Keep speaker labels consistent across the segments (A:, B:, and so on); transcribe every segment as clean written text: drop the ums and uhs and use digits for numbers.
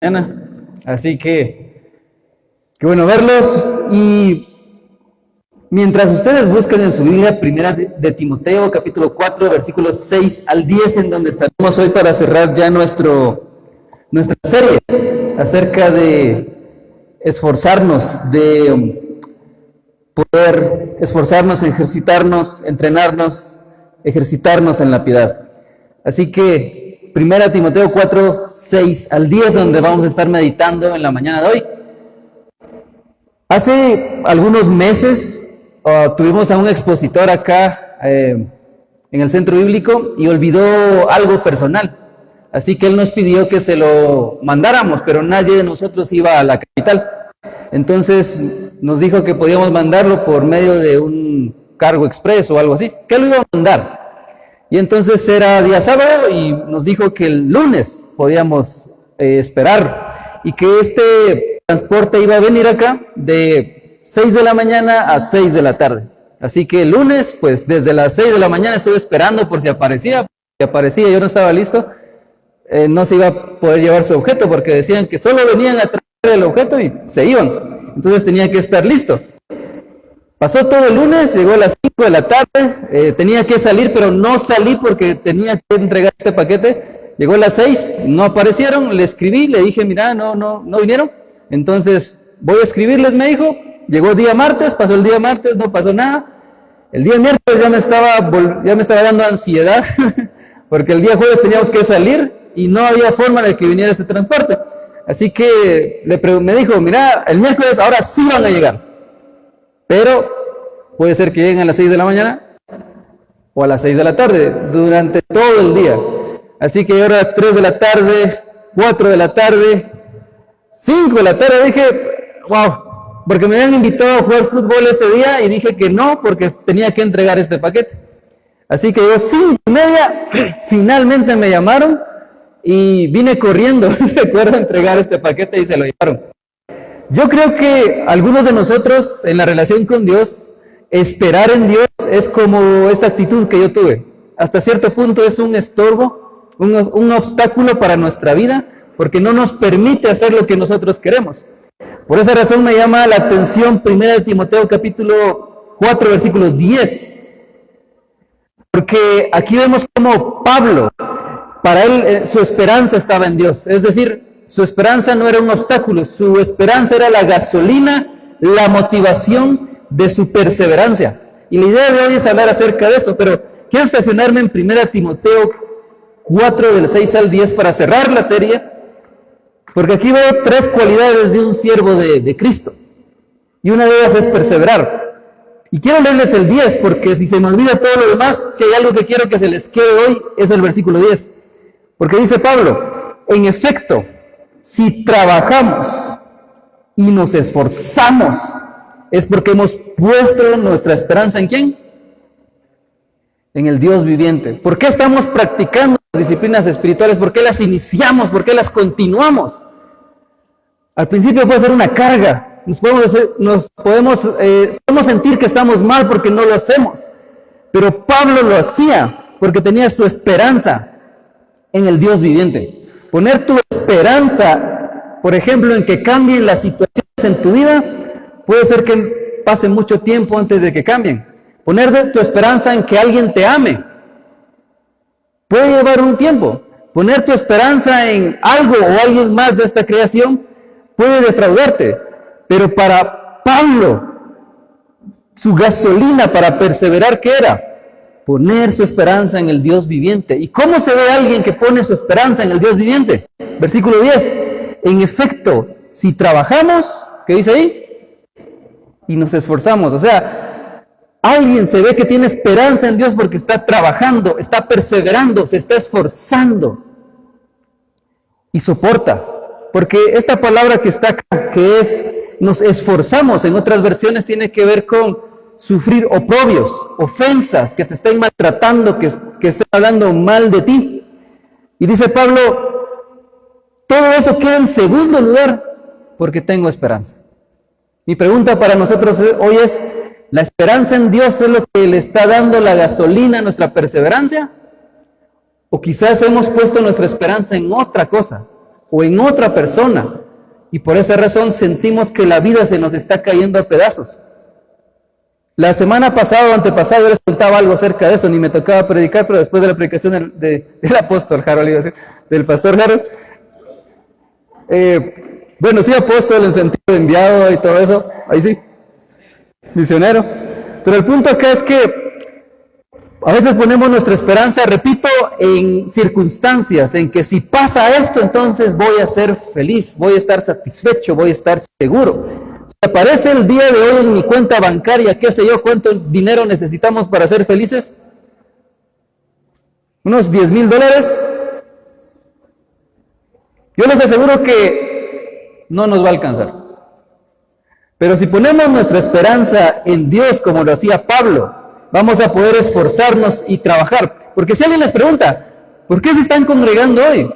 A: Mañana. Así que, qué bueno verlos. Y mientras ustedes buscan en su Biblia, primera de Timoteo, capítulo 4, versículos 6 al 10, en donde estaremos hoy para cerrar ya nuestra serie acerca de esforzarnos, de poder esforzarnos, ejercitarnos, entrenarnos, ejercitarnos en la piedad. Así que Primera Timoteo 4, 6 al 10, donde vamos a estar meditando en la mañana de hoy. Hace algunos meses tuvimos a un expositor acá en el centro bíblico y olvidó algo personal. Así que él nos pidió que se lo mandáramos, pero nadie de nosotros iba a la capital. Entonces nos dijo que podíamos mandarlo por medio de un cargo express o algo así, que lo iba a mandar. Y entonces era día sábado y nos dijo que el lunes podíamos esperar y que este transporte iba a venir acá de 6 de la mañana a 6 de la tarde. Así que el lunes, pues desde las 6 de la mañana estuve esperando por si aparecía. Si aparecía, yo no estaba listo. No se iba a poder llevar su objeto porque decían que solo venían a traer el objeto y se iban. Entonces tenía que estar listo. Pasó todo el lunes, llegó a las 5 de la tarde, tenía que salir, pero no salí porque tenía que entregar este paquete. Llegó a las 6, no aparecieron, le escribí, le dije, mira, no vinieron. Entonces, voy a escribirles, me dijo. Llegó día martes, pasó el día martes, no pasó nada. El día miércoles ya me estaba dando ansiedad, porque el día jueves teníamos que salir y no había forma de que viniera este transporte. Así que me dijo, mira, el miércoles ahora sí van a llegar. Pero puede ser que lleguen a las 6 de la mañana o a las 6 de la tarde, durante todo el día. Así que ahora 3 de la tarde, 4 de la tarde, 5 de la tarde, dije, wow, porque me habían invitado a jugar fútbol ese día y dije que no, porque tenía que entregar este paquete. Así que yo 5:30, finalmente me llamaron y vine corriendo, recuerdo, a entregar este paquete y se lo llevaron. Yo creo que algunos de nosotros en la relación con Dios, esperar en Dios es como esta actitud que yo tuve. Hasta cierto punto es un estorbo, un obstáculo para nuestra vida, porque no nos permite hacer lo que nosotros queremos. Por esa razón me llama la atención 1 Timoteo capítulo 4, versículo 10. Porque aquí vemos como Pablo, para él su esperanza estaba en Dios. Es decir, su esperanza no era un obstáculo, su esperanza era la gasolina, la motivación de su perseverancia. Y la idea de hoy es hablar acerca de eso, pero quiero estacionarme en 1 Timoteo 4, del 6 al 10 para cerrar la serie, porque aquí veo 3 cualidades de un siervo de Cristo. Y una de ellas es perseverar. Y quiero leerles el 10, porque si se me olvida todo lo demás, si hay algo que quiero que se les quede hoy, es el versículo 10. Porque dice Pablo, en efecto, si trabajamos y nos esforzamos, es porque hemos puesto nuestra esperanza ¿en quién? En el Dios viviente. ¿Por qué estamos practicando las disciplinas espirituales? ¿Por qué las iniciamos? ¿Por qué las continuamos? Al principio puede ser una carga. Podemos sentir que estamos mal porque no lo hacemos. Pero Pablo lo hacía porque tenía su esperanza en el Dios viviente. Poner tu esperanza, por ejemplo, en que cambien las situaciones en tu vida, puede ser que pase mucho tiempo antes de que cambien. Poner tu esperanza en que alguien te ame, puede llevar un tiempo. Poner tu esperanza en algo o alguien más de esta creación puede defraudarte. Pero para Pablo, su gasolina para perseverar, ¿qué era? Poner su esperanza en el Dios viviente. ¿Y cómo se ve alguien que pone su esperanza en el Dios viviente? Versículo 10. En efecto, si trabajamos, ¿qué dice ahí? Y nos esforzamos. O sea, alguien se ve que tiene esperanza en Dios porque está trabajando, está perseverando, se está esforzando. Y soporta. Porque esta palabra que está acá, que es nos esforzamos, en otras versiones tiene que ver con sufrir oprobios, ofensas, que te estén maltratando, que estén hablando mal de ti. Y dice Pablo, todo eso queda en segundo lugar porque tengo esperanza. Mi pregunta para nosotros hoy es, ¿la esperanza en Dios es lo que le está dando la gasolina a nuestra perseverancia? ¿O quizás hemos puesto nuestra esperanza en otra cosa? o en otra persona. Y por esa razón sentimos que la vida se nos está cayendo a pedazos. La semana pasada o antepasada yo les contaba algo acerca de eso, ni me tocaba predicar, pero después de la predicación del apóstol Harold, iba a decir, del pastor Harold, bueno, sí, apóstol en sentido de enviado y todo eso, ahí sí, misionero. Pero el punto acá es que a veces ponemos nuestra esperanza, repito, en circunstancias, en que si pasa esto, entonces voy a ser feliz, voy a estar satisfecho, voy a estar seguro. Si aparece el día de hoy en mi cuenta bancaria, qué sé yo, cuánto dinero necesitamos para ser felices, unos $10,000, yo les aseguro que no nos va a alcanzar. Pero si ponemos nuestra esperanza en Dios, como lo hacía Pablo, vamos a poder esforzarnos y trabajar. Porque si alguien les pregunta, ¿por qué se están congregando hoy?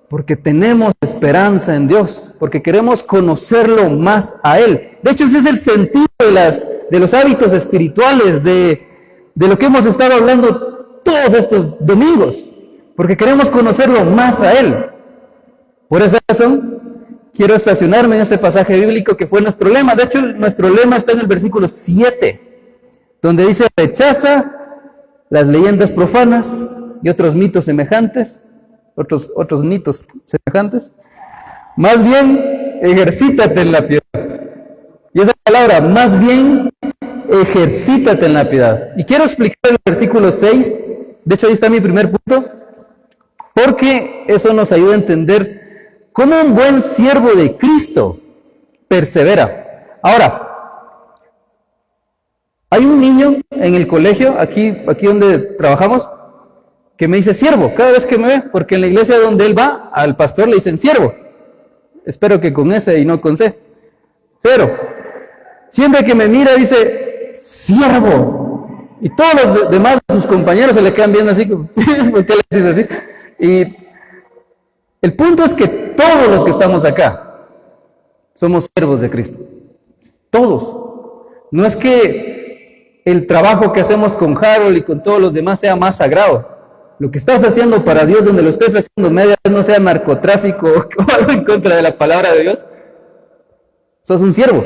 A: Porque tenemos esperanza en Dios, porque queremos conocerlo más a Él. De hecho, ese es el sentido de los hábitos espirituales, de lo que hemos estado hablando todos estos domingos, porque queremos conocerlo más a Él. Por esa razón, quiero estacionarme en este pasaje bíblico que fue nuestro lema. De hecho, nuestro lema está en el versículo 7, donde dice, rechaza las leyendas profanas y otros mitos semejantes, otros mitos semejantes, más bien ejercítate en la piedad. Y esa palabra, más bien ejercítate en la piedad. Y quiero explicar el versículo 6, de hecho ahí está mi primer punto, porque eso nos ayuda a entender cómo un buen siervo de Cristo persevera. Ahora, hay un niño en el colegio, aquí donde trabajamos, que me dice siervo cada vez que me ve, porque en la iglesia donde él va, al pastor le dicen siervo. Espero que con S y no con C. Pero, siempre que me mira dice siervo. Y todos los demás de sus compañeros se le quedan viendo así, ¿por qué le dices así? Y el punto es que todos los que estamos acá somos siervos de Cristo. Todos. No es que el trabajo que hacemos con Harold y con todos los demás sea más sagrado. Lo que estás haciendo para Dios, donde lo estés haciendo, media vez no sea narcotráfico o algo en contra de la palabra de Dios, sos un siervo.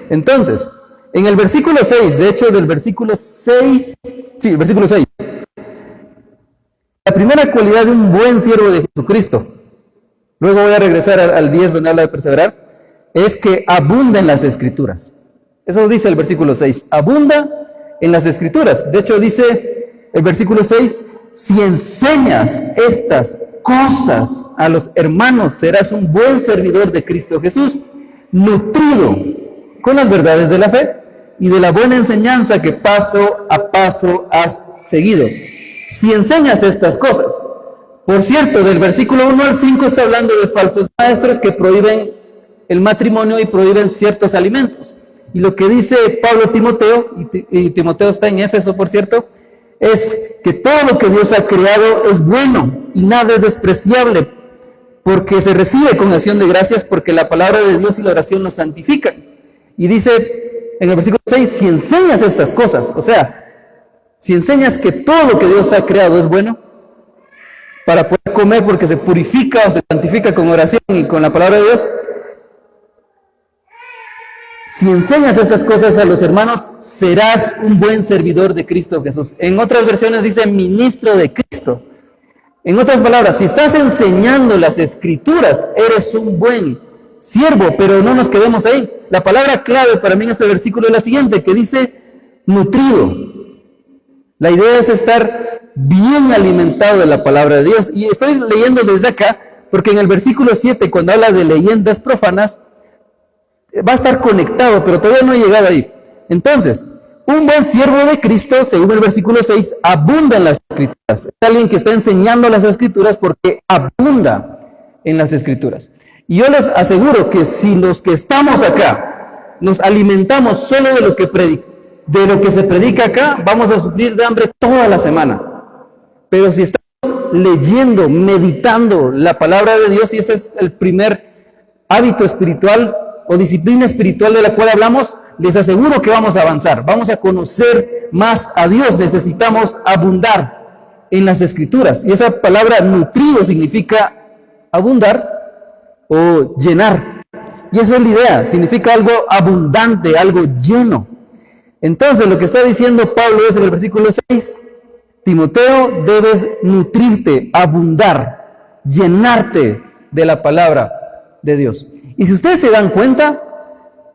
A: Entonces, en el versículo 6, de hecho del versículo 6, sí, versículo 6, la primera cualidad de un buen siervo de Jesucristo, luego voy a regresar al 10 donde habla de perseverar, es que abunda en las Escrituras. Eso dice el versículo 6, abunda en las Escrituras. De hecho dice el versículo 6, si enseñas estas cosas a los hermanos, serás un buen servidor de Cristo Jesús, nutrido con las verdades de la fe y de la buena enseñanza que paso a paso has seguido. Si enseñas estas cosas. Por cierto, del versículo 1 al 5 está hablando de falsos maestros que prohíben el matrimonio y prohíben ciertos alimentos. Y lo que dice Pablo a Timoteo, y Timoteo está en Éfeso, por cierto, es que todo lo que Dios ha creado es bueno y nada es despreciable, porque se recibe con acción de gracias, porque la palabra de Dios y la oración nos santifican. Y dice en el versículo 6, si enseñas estas cosas, o sea, si enseñas que todo lo que Dios ha creado es bueno, para poder comer porque se purifica o se santifica con oración y con la palabra de Dios, si enseñas estas cosas a los hermanos, serás un buen servidor de Cristo Jesús. En otras versiones dice ministro de Cristo. En otras palabras, si estás enseñando las Escrituras, eres un buen siervo, pero no nos quedemos ahí. La palabra clave para mí en este versículo es la siguiente, que dice nutrido. La idea es estar bien alimentado de la palabra de Dios. Y estoy leyendo desde acá, porque en el versículo 7, cuando habla de leyendas profanas, va a estar conectado, pero todavía no he llegado ahí. Entonces, un buen siervo de Cristo, según el versículo 6, abunda en las Escrituras. Es alguien que está enseñando las Escrituras porque abunda en las Escrituras. Y yo les aseguro que si los que estamos acá nos alimentamos solo de lo que se predica acá, vamos a sufrir de hambre toda la semana. Pero si estamos leyendo, meditando la palabra de Dios, y ese es el primer hábito espiritual o disciplina espiritual de la cual hablamos, les aseguro que vamos a avanzar, vamos a conocer más a Dios. Necesitamos abundar en las Escrituras, y esa palabra nutrido significa abundar o llenar. Y esa es la idea, significa algo abundante, algo lleno. Entonces, lo que está diciendo Pablo es en el versículo 6, Timoteo, debes nutrirte, abundar, llenarte de la palabra de Dios. Y si ustedes se dan cuenta,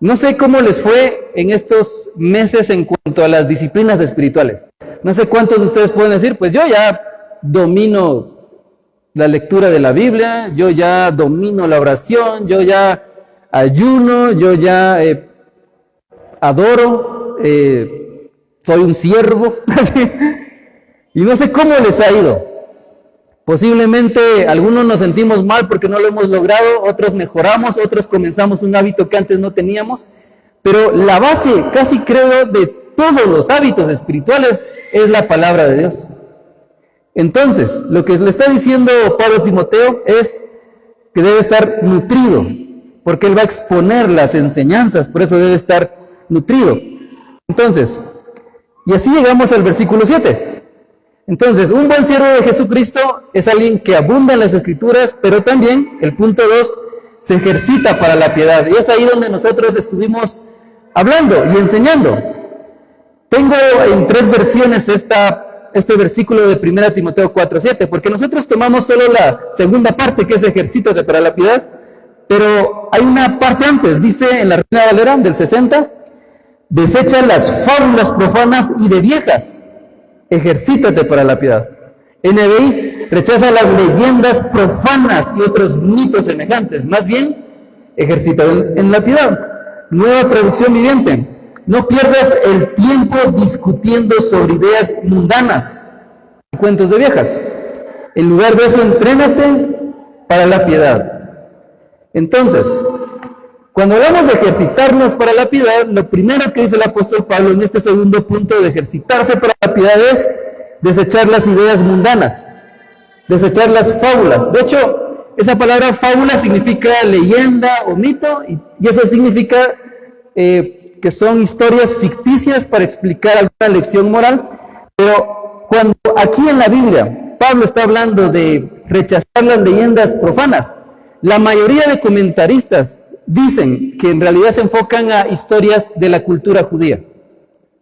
A: no sé cómo les fue en estos meses en cuanto a las disciplinas espirituales. No sé cuántos de ustedes pueden decir, pues yo ya domino la lectura de la Biblia, yo ya domino la oración, yo ya ayuno, yo ya adoro, soy un siervo. Y no sé cómo les ha ido. Posiblemente algunos nos sentimos mal porque no lo hemos logrado, otros mejoramos, otros comenzamos un hábito que antes no teníamos, pero la base, casi creo, de todos los hábitos espirituales es la palabra de Dios. Entonces, lo que le está diciendo Pablo a Timoteo es que debe estar nutrido, porque él va a exponer las enseñanzas, por eso debe estar nutrido. Entonces, y así llegamos al versículo 7. Entonces, un buen siervo de Jesucristo es alguien que abunda en las Escrituras, pero también, el punto 2, se ejercita para la piedad. Y es ahí donde nosotros estuvimos hablando y enseñando. Tengo en 3 versiones este versículo de 1 Timoteo 4:7, porque nosotros tomamos solo la segunda parte, que es ejercítate para la piedad, pero hay una parte antes, dice en la Reina Valera del 60, desecha las fábulas profanas y de viejas. Ejercítate para la piedad. NBI rechaza las leyendas profanas y otros mitos semejantes. Más bien, ejercítate en la piedad. Nueva traducción viviente. No pierdas el tiempo discutiendo sobre ideas mundanas y cuentos de viejas. En lugar de eso, entrénate para la piedad. Entonces, cuando hablamos de ejercitarnos para la piedad, lo primero que dice el apóstol Pablo en este segundo punto de ejercitarse para la piedad es desechar las ideas mundanas, desechar las fábulas. De hecho, esa palabra fábula significa leyenda o mito, y eso significa que son historias ficticias para explicar alguna lección moral. Pero cuando aquí en la Biblia Pablo está hablando de rechazar las leyendas profanas, la mayoría de comentaristas dicen que en realidad se enfocan a historias de la cultura judía.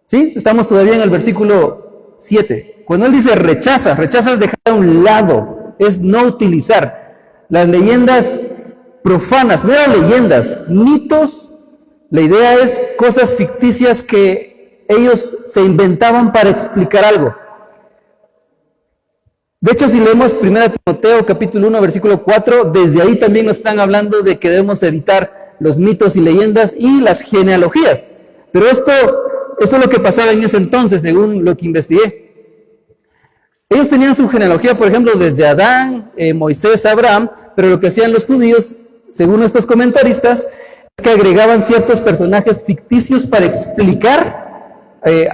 A: ¿Sí? Estamos todavía en el versículo 7. Cuando él dice rechaza es dejar a un lado, es no utilizar. Las leyendas profanas, no eran leyendas, mitos, la idea es cosas ficticias que ellos se inventaban para explicar algo. De hecho, si leemos 1 Timoteo capítulo 1, versículo 4, desde ahí también nos están hablando de que debemos evitar los mitos y leyendas y las genealogías. Pero esto es lo que pasaba en ese entonces, según lo que investigué. Ellos tenían su genealogía, por ejemplo, desde Adán, Moisés, Abraham, pero lo que hacían los judíos, según estos comentaristas, es que agregaban ciertos personajes ficticios para explicar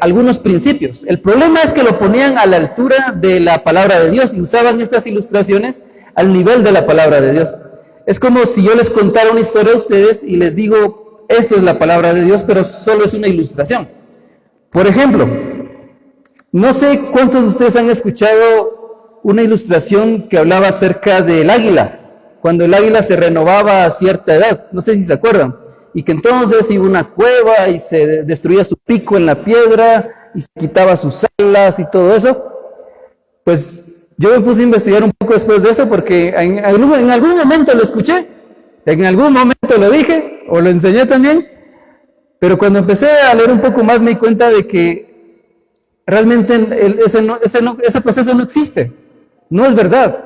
A: algunos principios. El problema es que lo ponían a la altura de la palabra de Dios y usaban estas ilustraciones al nivel de la palabra de Dios. Es como si yo les contara una historia a ustedes y les digo, esto es la palabra de Dios, pero solo es una ilustración. Por ejemplo, no sé cuántos de ustedes han escuchado una ilustración que hablaba acerca del águila, cuando el águila se renovaba a cierta edad, no sé si se acuerdan. Y que entonces iba a una cueva y se destruía su pico en la piedra y se quitaba sus alas y todo eso. Pues yo me puse a investigar un poco después de eso porque en algún momento lo escuché, en algún momento lo dije o lo enseñé también, pero cuando empecé a leer un poco más me di cuenta de que realmente ese proceso no existe, no es verdad.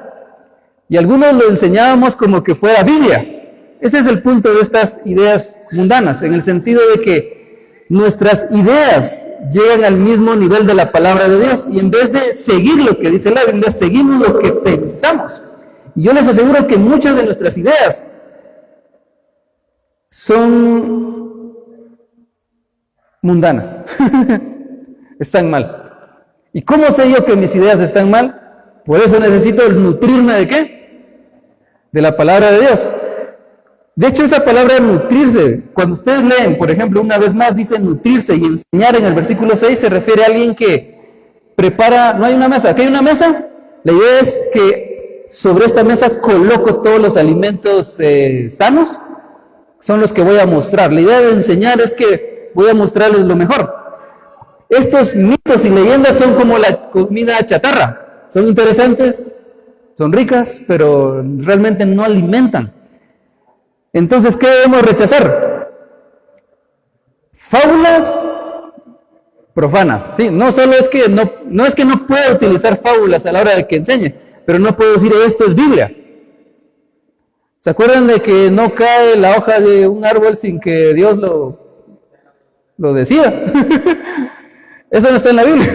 A: Y algunos lo enseñábamos como que fuera Biblia. Ese es el punto de estas ideas mundanas, en el sentido de que nuestras ideas llegan al mismo nivel de la palabra de Dios y en vez de seguir lo que dice la Biblia, seguimos lo que pensamos. Y yo les aseguro que muchas de nuestras ideas son mundanas, están mal. ¿Y cómo sé yo que mis ideas están mal? Por eso necesito nutrirme ¿de qué? De la palabra de Dios. De hecho, esa palabra nutrirse, cuando ustedes leen, por ejemplo, una vez más dice nutrirse y enseñar en el versículo 6, se refiere a alguien que prepara, no hay una mesa, ¿aquí hay una mesa? La idea es que sobre esta mesa coloco todos los alimentos sanos, son los que voy a mostrar. La idea de enseñar es que voy a mostrarles lo mejor. Estos mitos y leyendas son como la comida chatarra. Son interesantes, son ricas, pero realmente no alimentan. Entonces, ¿qué debemos rechazar? Fábulas profanas. Sí, no solo es que no pueda utilizar fábulas a la hora de que enseñe, pero no puedo decir esto es Biblia. ¿Se acuerdan de que no cae la hoja de un árbol sin que Dios lo decida? Eso no está en la Biblia.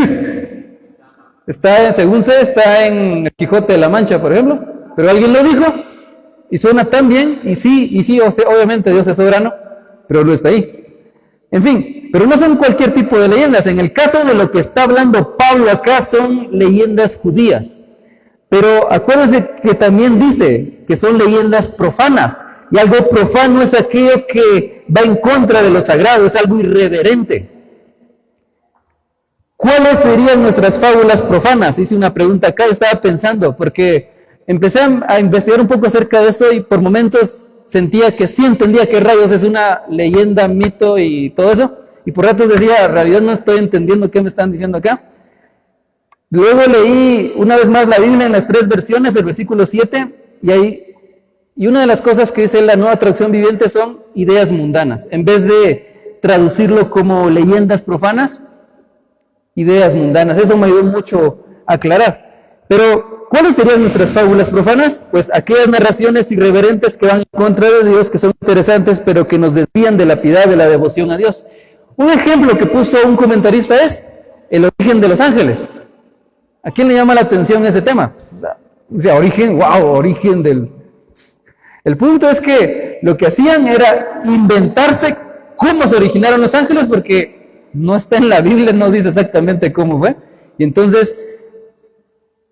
A: Según sé, está en el Quijote de la Mancha, por ejemplo, pero alguien lo dijo y suena tan bien, y sí, obviamente Dios es soberano, pero no está ahí. En fin, pero no son cualquier tipo de leyendas. En el caso de lo que está hablando Pablo acá, son leyendas judías. Pero acuérdense que también dice que son leyendas profanas. Y algo profano es aquello que va en contra de lo sagrado, es algo irreverente. ¿Cuáles serían nuestras fábulas profanas? Hice una pregunta acá, estaba pensando, porque empecé a investigar un poco acerca de eso y por momentos sentía que sí entendía qué rayos es una leyenda, mito y todo eso. Y por ratos decía, en realidad no estoy entendiendo qué me están diciendo acá. Luego leí una vez más la Biblia en las 3 versiones, el versículo 7, y una de las cosas que dice la Nueva Traducción Viviente son ideas mundanas. En vez de traducirlo como leyendas profanas, ideas mundanas. Eso me ayudó mucho a aclarar. Pero, ¿cuáles serían nuestras fábulas profanas? Pues aquellas narraciones irreverentes que van en contra de Dios, que son interesantes, pero que nos desvían de la piedad, de la devoción a Dios. Un ejemplo que puso un comentarista es el origen de los ángeles. ¿A quién le llama la atención ese tema? O sea, origen del... El punto es que lo que hacían era inventarse cómo se originaron los ángeles, porque no está en la Biblia, no dice exactamente cómo fue. Y entonces,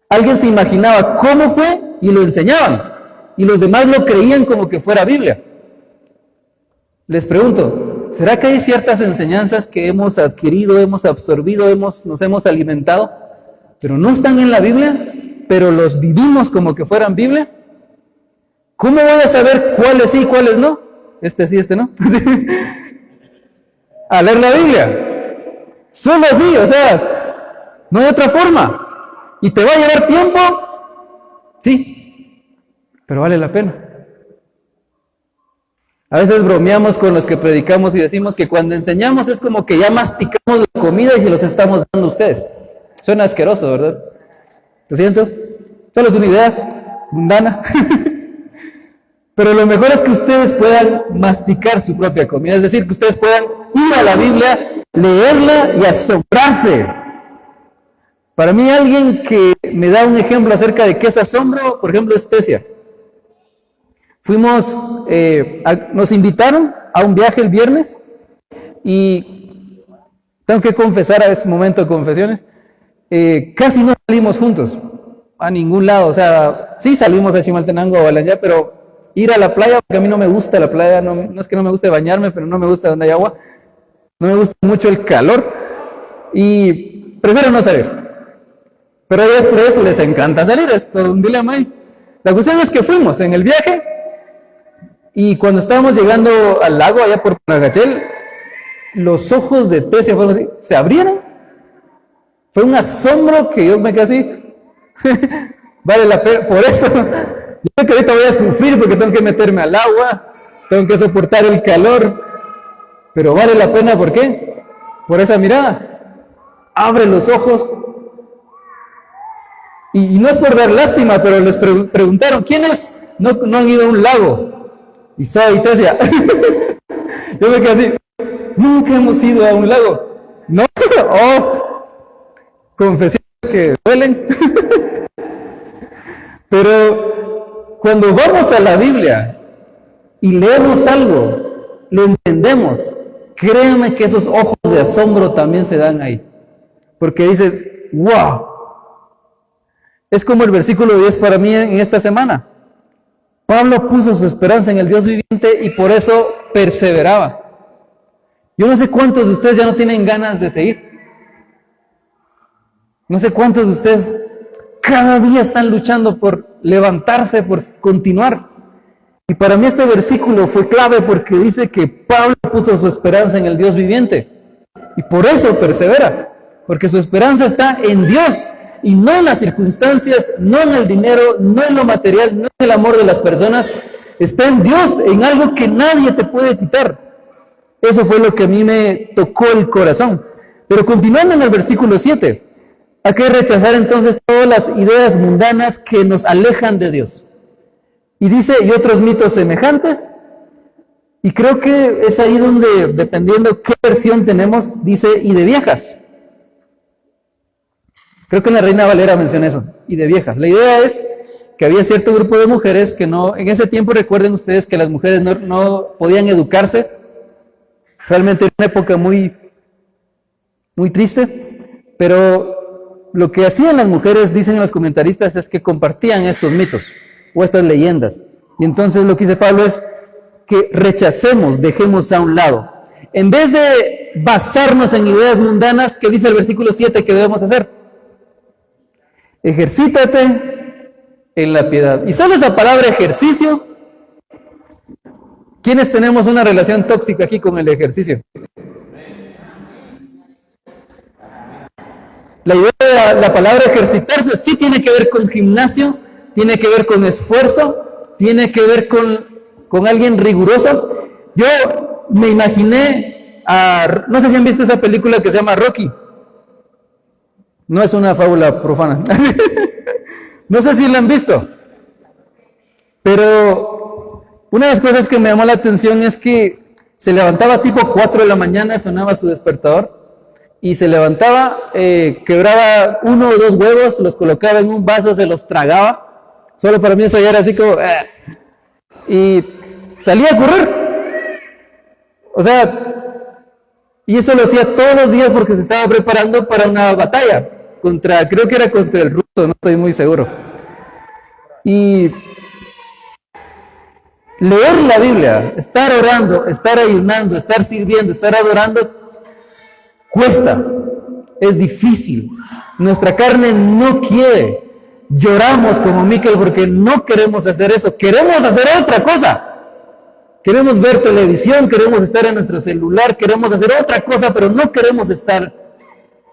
A: alguien se imaginaba cómo fue y lo enseñaban. Y los demás lo creían como que fuera Biblia. Les pregunto, ¿será que hay ciertas enseñanzas que hemos adquirido, hemos absorbido, nos hemos alimentado, pero no están en la Biblia, pero los vivimos como que fueran Biblia? ¿Cómo voy a saber cuáles sí y cuáles no? Este sí, este no. A leer la Biblia. Solo así, o sea, no hay otra forma. ¿Y te va a llevar tiempo? Sí, pero vale la pena. A veces bromeamos con los que predicamos y decimos que cuando enseñamos es como que ya masticamos la comida y se los estamos dando a ustedes. Suena asqueroso, ¿verdad? Lo siento, solo es una idea mundana. Pero lo mejor es que ustedes puedan masticar su propia comida, es decir, que ustedes puedan ir a la Biblia, leerla y asombrarse. Para mí, alguien que me da un ejemplo acerca de qué es asombro, por ejemplo, es Tesia. Nos invitaron a un viaje el viernes y tengo que confesar a ese momento de confesiones, casi no salimos juntos a ningún lado. O sea, sí salimos a Chimaltenango o a Balanyá, pero ir a la playa, porque a mí no me gusta la playa, no es que no me guste bañarme, pero no me gusta donde hay agua, no me gusta mucho el calor y prefiero no salir. Pero a ellos tres les encanta salir, es todo un dilema ahí. La cuestión es que fuimos en el viaje y cuando estábamos llegando al lago allá por Panagachel, los ojos de Tesia se abrieron. Fue un asombro que yo me quedé así. Vale la pena, por eso. Yo sé que ahorita voy a sufrir porque tengo que meterme al agua, tengo que soportar el calor, pero vale la pena, ¿por qué? Por esa mirada. Abre los ojos. Y no es por dar lástima, pero les preguntaron, ¿quiénes no han ido a un lago? Y soy Tesia. Yo me quedé así, nunca hemos ido a un lago. No, confesiones que duelen. Pero cuando vamos a la Biblia y leemos algo, lo entendemos, créanme que esos ojos de asombro también se dan ahí. Porque dices, wow. Es como el versículo 10 para mí en esta semana. Pablo puso su esperanza en el Dios viviente y por eso perseveraba. Yo no sé cuántos de ustedes ya no tienen ganas de seguir. No sé cuántos de ustedes cada día están luchando por levantarse, por continuar. Y para mí este versículo fue clave porque dice que Pablo puso su esperanza en el Dios viviente. Y por eso persevera, porque su esperanza está en Dios y no en las circunstancias, no en el dinero, no en lo material, no en el amor de las personas. Está en Dios, en algo que nadie te puede quitar. Eso fue lo que a mí me tocó el corazón. Pero continuando en el versículo 7, hay que rechazar entonces todas las ideas mundanas que nos alejan de Dios. Y dice, y otros mitos semejantes. Y creo que es ahí donde, dependiendo qué versión tenemos, dice, y de viejas. Creo que en la Reina Valera menciona eso, y de viejas. La idea es que había cierto grupo de mujeres que no, en ese tiempo recuerden ustedes que las mujeres no podían educarse. Realmente era una época muy triste, pero lo que hacían las mujeres, dicen los comentaristas, es que compartían estos mitos o estas leyendas. Y entonces lo que dice Pablo es que rechacemos, dejemos a un lado. En vez de basarnos en ideas mundanas, ¿qué dice el versículo 7 que debemos hacer? Ejercítate en la piedad. Y solo esa palabra ejercicio, ¿quiénes tenemos una relación tóxica aquí con el ejercicio? La idea de la palabra ejercitarse sí tiene que ver con gimnasio, tiene que ver con esfuerzo, tiene que ver con alguien riguroso. Yo me imaginé, no sé si han visto esa película que se llama Rocky. No es una fábula profana. No sé si la han visto. Pero una de las cosas que me llamó la atención es que se levantaba tipo 4 de la mañana, sonaba su despertador, y se levantaba, quebraba 1 o 2 huevos, los colocaba en un vaso, se los tragaba. Solo para mí eso ya era así como... y salía a correr. O sea, y eso lo hacía todos los días porque se estaba preparando para una batalla. Creo que era contra el ruso, no estoy muy seguro. Y leer la Biblia, estar orando, estar ayunando, estar sirviendo, estar adorando, cuesta, es difícil. Nuestra carne no quiere. Lloramos como Miquel porque no queremos hacer eso, queremos hacer otra cosa. Queremos ver televisión, queremos estar en nuestro celular, queremos hacer otra cosa, pero no queremos estar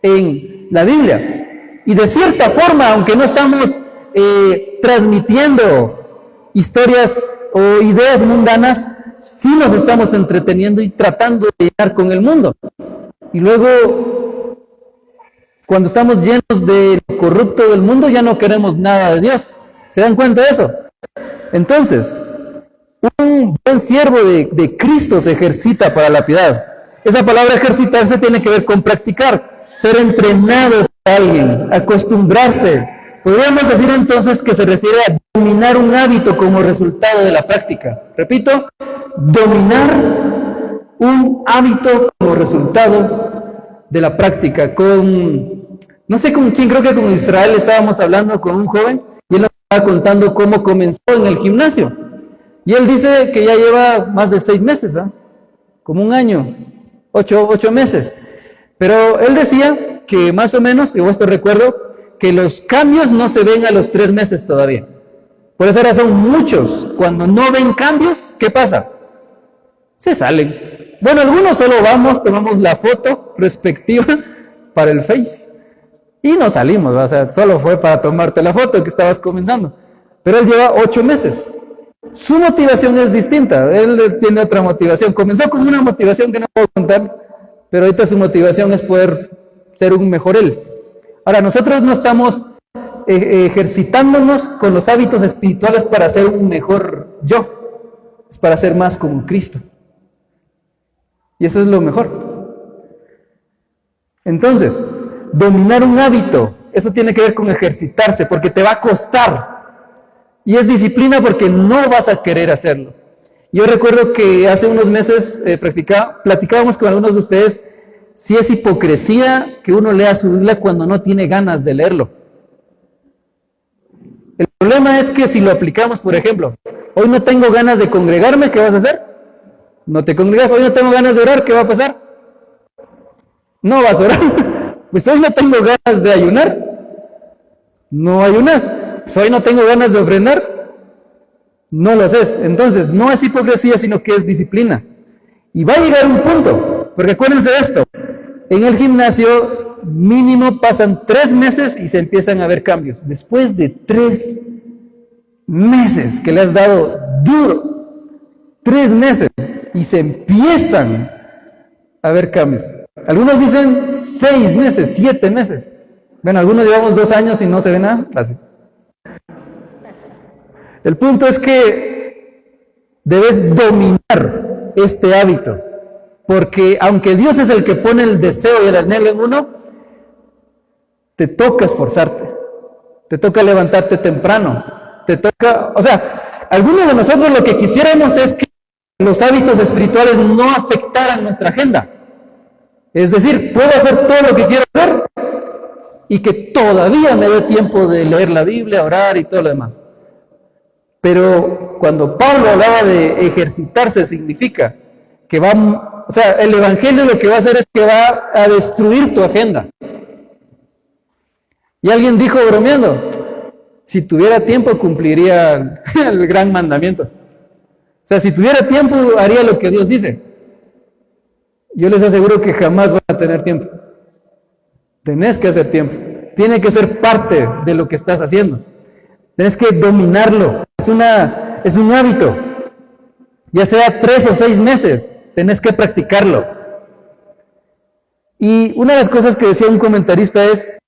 A: en la Biblia. Y de cierta forma, aunque no estamos transmitiendo historias o ideas mundanas, sí nos estamos entreteniendo y tratando de llenar con el mundo. Y luego, cuando estamos llenos de lo corrupto del mundo, ya no queremos nada de Dios. ¿Se dan cuenta de eso? Entonces, un buen siervo de Cristo se ejercita para la piedad. Esa palabra ejercitarse tiene que ver con practicar, ser entrenado por alguien, acostumbrarse. Podríamos decir entonces que se refiere a dominar un hábito como resultado de la práctica. Repito, dominar un hábito como resultado de la práctica. No sé con quién, creo que con Israel estábamos hablando con un joven y él nos estaba contando cómo comenzó en el gimnasio. Y él dice que ya lleva más de 6 meses, ¿verdad? Como un año, 8 meses. Pero él decía que más o menos, y esto recuerdo, que los cambios no se ven a los 3 meses todavía. Por esa razón, muchos, cuando no ven cambios, ¿qué pasa? Se salen. Bueno, algunos solo vamos, tomamos la foto respectiva para el Face y nos salimos, ¿verdad? O sea, solo fue para tomarte la foto que estabas comenzando. Pero él lleva 8 meses. Su motivación es distinta, él tiene otra motivación. Comenzó con una motivación que no puedo contar, pero ahorita su motivación es poder ser un mejor él. Ahora, nosotros no estamos ejercitándonos con los hábitos espirituales para ser un mejor yo, es para ser más como Cristo. Y eso es lo mejor. Entonces, dominar un hábito, eso tiene que ver con ejercitarse, porque te va a costar. Y es disciplina porque no vas a querer hacerlo. Yo recuerdo que hace unos meses platicábamos con algunos de ustedes si es hipocresía que uno lea su Biblia cuando no tiene ganas de leerlo. El problema es que si lo aplicamos, por ejemplo, hoy no tengo ganas de congregarme, ¿qué vas a hacer? No te congregas. Hoy no tengo ganas de orar, ¿qué va a pasar? No vas a orar. Pues hoy no tengo ganas de ayunar. No ayunas. pues hoy no tengo ganas de ofrendar, no lo haces. Entonces, no es hipocresía, sino que es disciplina. Y va a llegar un punto, porque acuérdense de esto, en el gimnasio mínimo pasan 3 meses y se empiezan a ver cambios. Después de 3 meses que le has dado duro, 3 meses, y se empiezan a ver cambios. Algunos dicen 6 meses, 7 meses. Bueno, algunos llevamos 2 años y no se ve nada. Así. El punto es que debes dominar este hábito, porque aunque Dios es el que pone el deseo y el anhelo en uno, te toca esforzarte, te toca levantarte temprano, te toca, o sea, algunos de nosotros lo que quisiéramos es que los hábitos espirituales no afectaran nuestra agenda. Es decir, puedo hacer todo lo que quiero hacer y que todavía me dé tiempo de leer la Biblia, orar y todo lo demás. Pero cuando Pablo hablaba de ejercitarse, significa que va, o sea, el evangelio lo que va a hacer es que va a destruir tu agenda. Y alguien dijo bromeando, si tuviera tiempo cumpliría el gran mandamiento. O sea, si tuviera tiempo haría lo que Dios dice. Yo les aseguro que jamás van a tener tiempo. Tenés que hacer tiempo. Tiene que ser parte de lo que estás haciendo. Tenés que dominarlo. Es un hábito. Ya sea 3 o 6 meses, tenés que practicarlo. Y una de las cosas que decía un comentarista es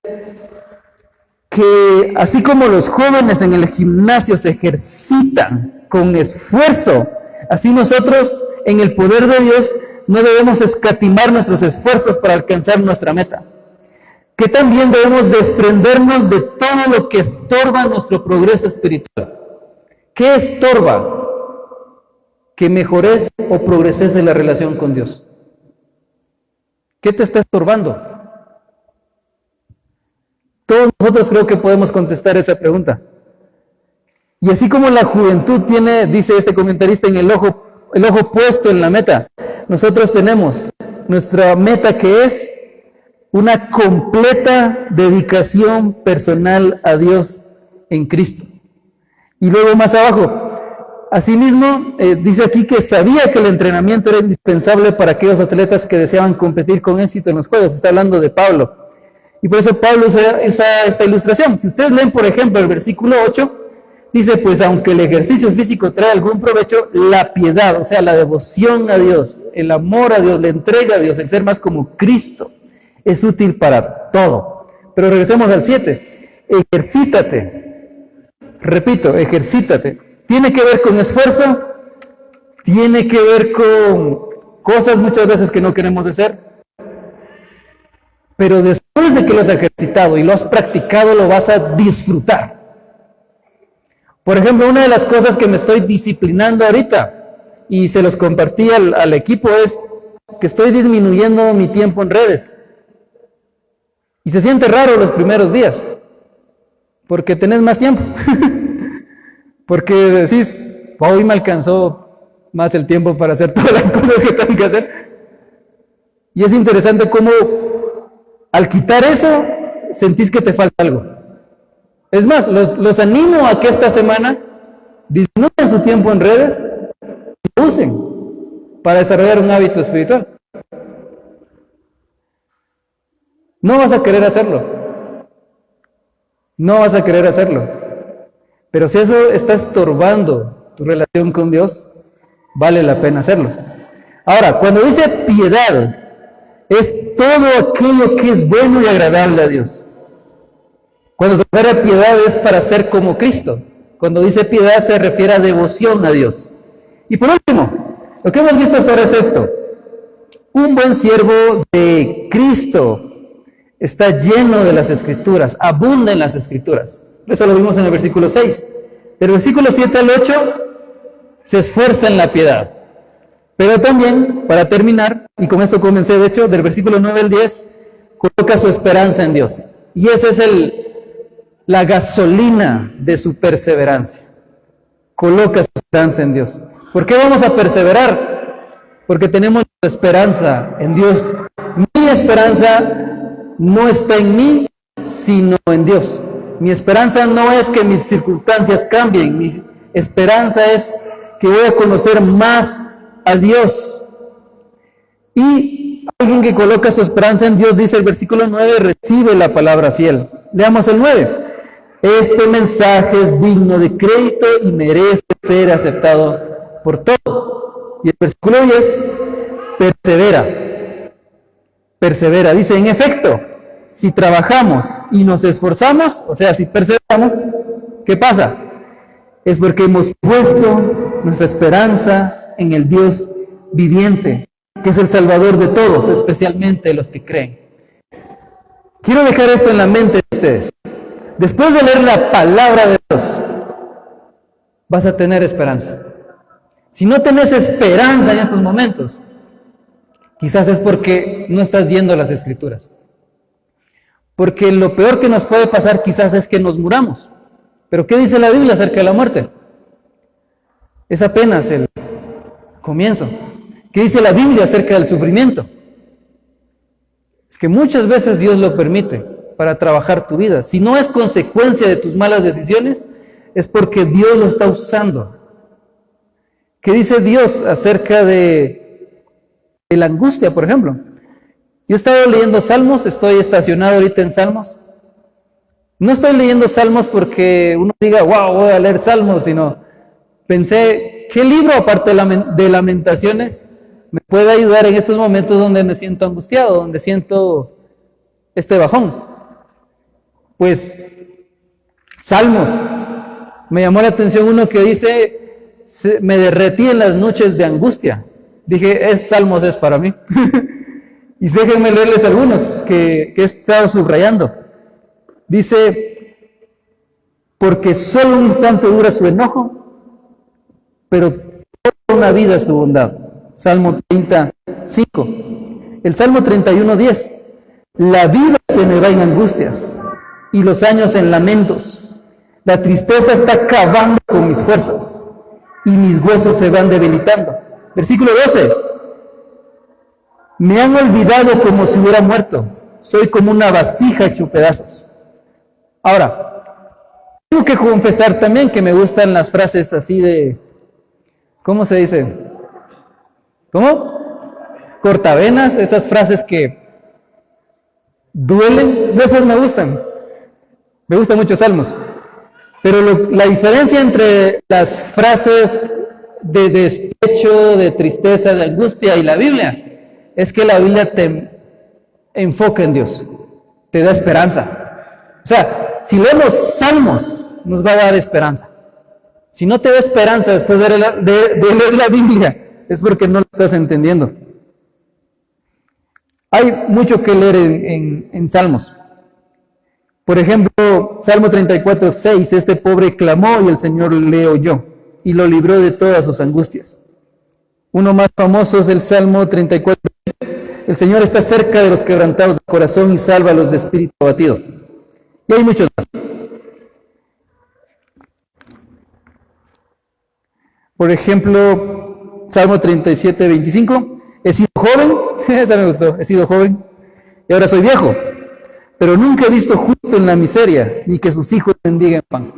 A: que así como los jóvenes en el gimnasio se ejercitan con esfuerzo, así nosotros en el poder de Dios no debemos escatimar nuestros esfuerzos para alcanzar nuestra meta. Que también debemos desprendernos de todo lo que estorba nuestro progreso espiritual. ¿Qué estorba que mejores o progreses en la relación con Dios? ¿Qué te está estorbando? Todos nosotros creo que podemos contestar esa pregunta. Y así como la juventud tiene, dice este comentarista, en el ojo puesto en la meta, nosotros tenemos nuestra meta, que es una completa dedicación personal a Dios en Cristo. Y luego más abajo, asimismo, dice aquí que sabía que el entrenamiento era indispensable para aquellos atletas que deseaban competir con éxito en los juegos. Está hablando de Pablo. Y por eso Pablo usa esta ilustración. Si ustedes leen, por ejemplo, el versículo 8, dice, pues aunque el ejercicio físico trae algún provecho, la piedad, o sea, la devoción a Dios, el amor a Dios, la entrega a Dios, el ser más como Cristo, es útil para todo. Pero regresemos al 7. Ejercítate. Repito, ejercítate. Tiene que ver con esfuerzo, tiene que ver con cosas muchas veces que no queremos hacer. Pero después de que lo has ejercitado y lo has practicado, lo vas a disfrutar. Por ejemplo, una de las cosas que me estoy disciplinando ahorita, y se los compartí al equipo, es que estoy disminuyendo mi tiempo en redes. Y se siente raro los primeros días, porque tenés más tiempo. Porque decís, hoy me alcanzó más el tiempo para hacer todas las cosas que tengo que hacer. Y es interesante cómo al quitar eso, sentís que te falta algo. Es más, los animo a que esta semana disminuyan su tiempo en redes y lo usen para desarrollar un hábito espiritual. No vas a querer hacerlo. No vas a querer hacerlo. Pero si eso está estorbando tu relación con Dios, vale la pena hacerlo. Ahora, cuando dice piedad, es todo aquello que es bueno y agradable a Dios. Cuando se refiere a piedad es para ser como Cristo. Cuando dice piedad se refiere a devoción a Dios. Y por último, lo que hemos visto hasta ahora es esto. Un buen siervo de Cristo está lleno de las Escrituras, abunda en las Escrituras. Eso lo vimos en el versículo 6. Del versículo 7 al 8 se esfuerza en la piedad. Pero también, para terminar, y con esto comencé, de hecho, del versículo 9 al 10, coloca su esperanza en Dios. Y esa es la gasolina de su perseverancia. Coloca su esperanza en Dios. ¿Por qué vamos a perseverar? Porque tenemos esperanza en Dios. Mi esperanza no está en mí, sino en Dios. Mi esperanza no es que mis circunstancias cambien, mi esperanza es que voy a conocer más a Dios. Y alguien que coloca su esperanza en Dios, dice el versículo 9, recibe la palabra fiel. Leamos el 9. Este mensaje es digno de crédito y merece ser aceptado por todos. Y el versículo 10, persevera. Persevera. Dice, en efecto, si trabajamos y nos esforzamos, o sea, si perseveramos, ¿qué pasa? Es porque hemos puesto nuestra esperanza en el Dios viviente, que es el Salvador de todos, especialmente los que creen. Quiero dejar esto en la mente de ustedes. Después de leer la palabra de Dios, vas a tener esperanza. Si no tenés esperanza en estos momentos, quizás es porque no estás viendo las Escrituras. Porque lo peor que nos puede pasar quizás es que nos muramos. Pero ¿qué dice la Biblia acerca de la muerte? Es apenas el comienzo. ¿Qué dice la Biblia acerca del sufrimiento? Es que muchas veces Dios lo permite para trabajar tu vida. Si no es consecuencia de tus malas decisiones, es porque Dios lo está usando. ¿Qué dice Dios acerca de la angustia, por ejemplo? Yo he estado leyendo Salmos, estoy estacionado ahorita en Salmos. No estoy leyendo Salmos porque uno diga, wow, voy a leer Salmos, sino pensé, ¿qué libro aparte de Lamentaciones me puede ayudar en estos momentos donde me siento angustiado, donde siento este bajón? Pues, Salmos. Me llamó la atención uno que dice, me derretí en las noches de angustia. Dije, Salmos es para mí. Y déjenme leerles algunos que he estado subrayando. Dice, porque solo un instante dura su enojo, pero toda una vida su bondad. Salmo 35. El Salmo 31:10. La vida se me va en angustias y los años en lamentos. La tristeza está acabando con mis fuerzas y mis huesos se van debilitando. Versículo 12. Me han olvidado como si hubiera muerto. Soy como una vasija hecho pedazos. Ahora, tengo que confesar también que me gustan las frases así de, ¿cómo se dice? ¿Cómo? Cortavenas, esas frases que duelen, de esas me gustan. Me gustan mucho Salmos. Pero la diferencia entre las frases de despecho, de tristeza, de angustia y la Biblia, es que la Biblia te enfoca en Dios, te da esperanza. O sea, si leemos Salmos, nos va a dar esperanza. Si no te da esperanza después de leer la Biblia, es porque no lo estás entendiendo. Hay mucho que leer en Salmos. Por ejemplo, Salmo 34:6, este pobre clamó y el Señor le oyó y lo libró de todas sus angustias. Uno más famoso es el Salmo 34. El Señor está cerca de los quebrantados de corazón y salva a los de espíritu abatido. Y hay muchos más. Por ejemplo, Salmo 37:25. He sido joven, esa me gustó, he sido joven y ahora soy viejo, pero nunca he visto justo en la miseria, ni que sus hijos mendiguen pan.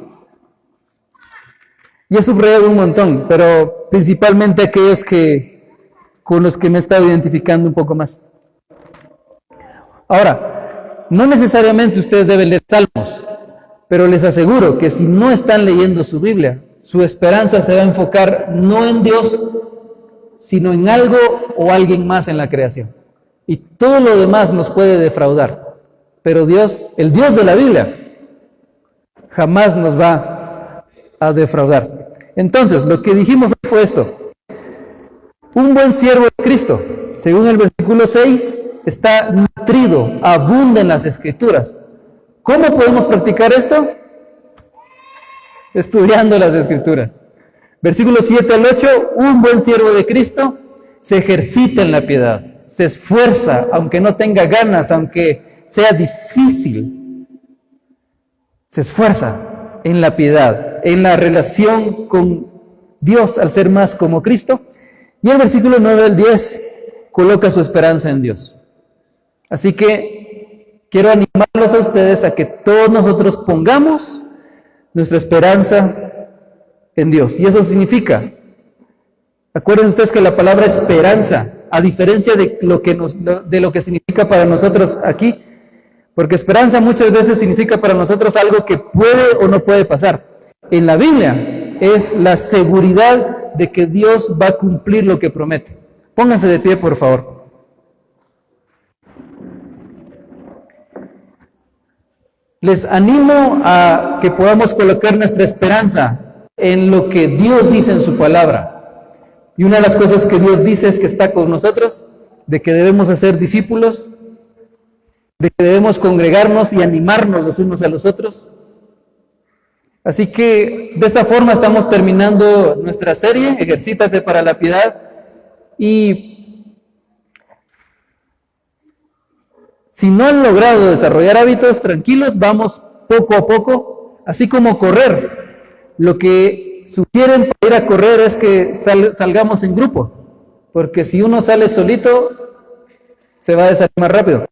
A: Y he subrayado un montón, pero principalmente aquellos con los que me he estado identificando un poco más. Ahora, no necesariamente ustedes deben leer Salmos, pero les aseguro que si no están leyendo su Biblia, su esperanza se va a enfocar no en Dios, sino en algo o alguien más en la creación. Y todo lo demás nos puede defraudar. Pero Dios, el Dios de la Biblia, jamás nos va a defraudar. Entonces, lo que dijimos fue esto. Un buen siervo de Cristo, según el versículo 6, está nutrido, abunda en las Escrituras. ¿Cómo podemos practicar esto? Estudiando las Escrituras. Versículos 7 al 8, un buen siervo de Cristo se ejercita en la piedad, se esfuerza, aunque no tenga ganas, aunque sea difícil, se esfuerza en la piedad, en la relación con Dios al ser más como Cristo. Y el versículo 9 al 10 coloca su esperanza en Dios. Así que quiero animarlos a ustedes a que todos nosotros pongamos nuestra esperanza en Dios. Y eso significa, acuérdense ustedes que la palabra esperanza, a diferencia de lo que significa para nosotros aquí, porque esperanza muchas veces significa para nosotros algo que puede o no puede pasar. En la Biblia es la seguridad de que Dios va a cumplir lo que promete. Pónganse de pie, por favor. Les animo a que podamos colocar nuestra esperanza en lo que Dios dice en su palabra. Y una de las cosas que Dios dice es que está con nosotros, de que debemos hacer discípulos, de que debemos congregarnos y animarnos los unos a los otros. Así que de esta forma estamos terminando nuestra serie, Ejercítate para la Piedad, y si no han logrado desarrollar hábitos, tranquilos, vamos poco a poco, así como correr. Lo que sugieren para ir a correr es que salgamos en grupo, porque si uno sale solito, se va a desanimar rápido.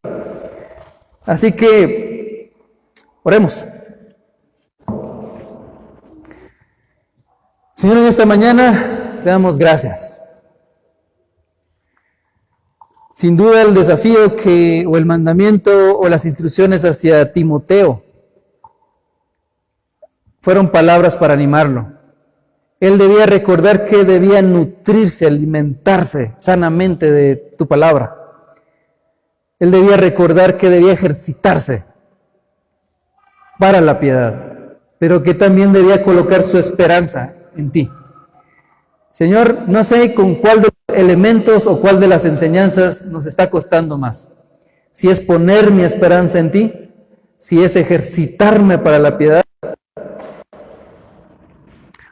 A: Así que, oremos. Señor, en esta mañana te damos gracias. Sin duda el desafío o el mandamiento o las instrucciones hacia Timoteo fueron palabras para animarlo. Él debía recordar que debía nutrirse, alimentarse sanamente de tu palabra. Él debía recordar que debía ejercitarse para la piedad, pero que también debía colocar su esperanza en ti. Señor, no sé con cuál de los elementos o cuál de las enseñanzas nos está costando más. Si es poner mi esperanza en ti, si es ejercitarme para la piedad,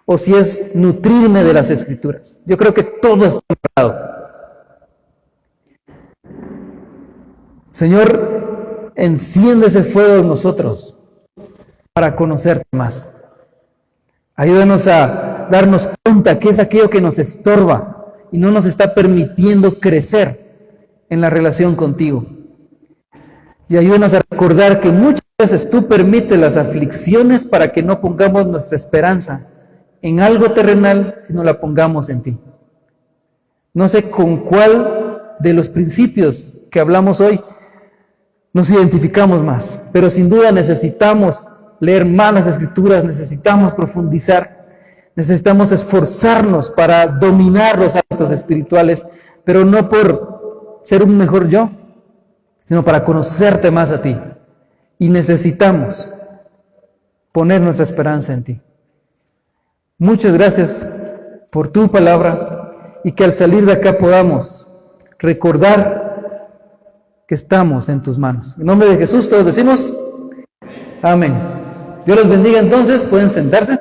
A: o si es nutrirme de las Escrituras. Yo creo que todo está preparado. Señor, enciende ese fuego en nosotros para conocerte más. Ayúdanos a darnos cuenta que es aquello que nos estorba y no nos está permitiendo crecer en la relación contigo. Y ayúdanos a recordar que muchas veces tú permites las aflicciones para que no pongamos nuestra esperanza en algo terrenal, sino la pongamos en ti. No sé con cuál de los principios que hablamos hoy nos identificamos más, pero sin duda necesitamos leer más las Escrituras, necesitamos profundizar, necesitamos esforzarnos para dominar los hábitos espirituales, pero no por ser un mejor yo, sino para conocerte más a ti. Y necesitamos poner nuestra esperanza en ti. Muchas gracias por tu palabra y que al salir de acá podamos recordar que estamos en tus manos. En nombre de Jesús todos decimos amén. Dios los bendiga entonces, pueden sentarse.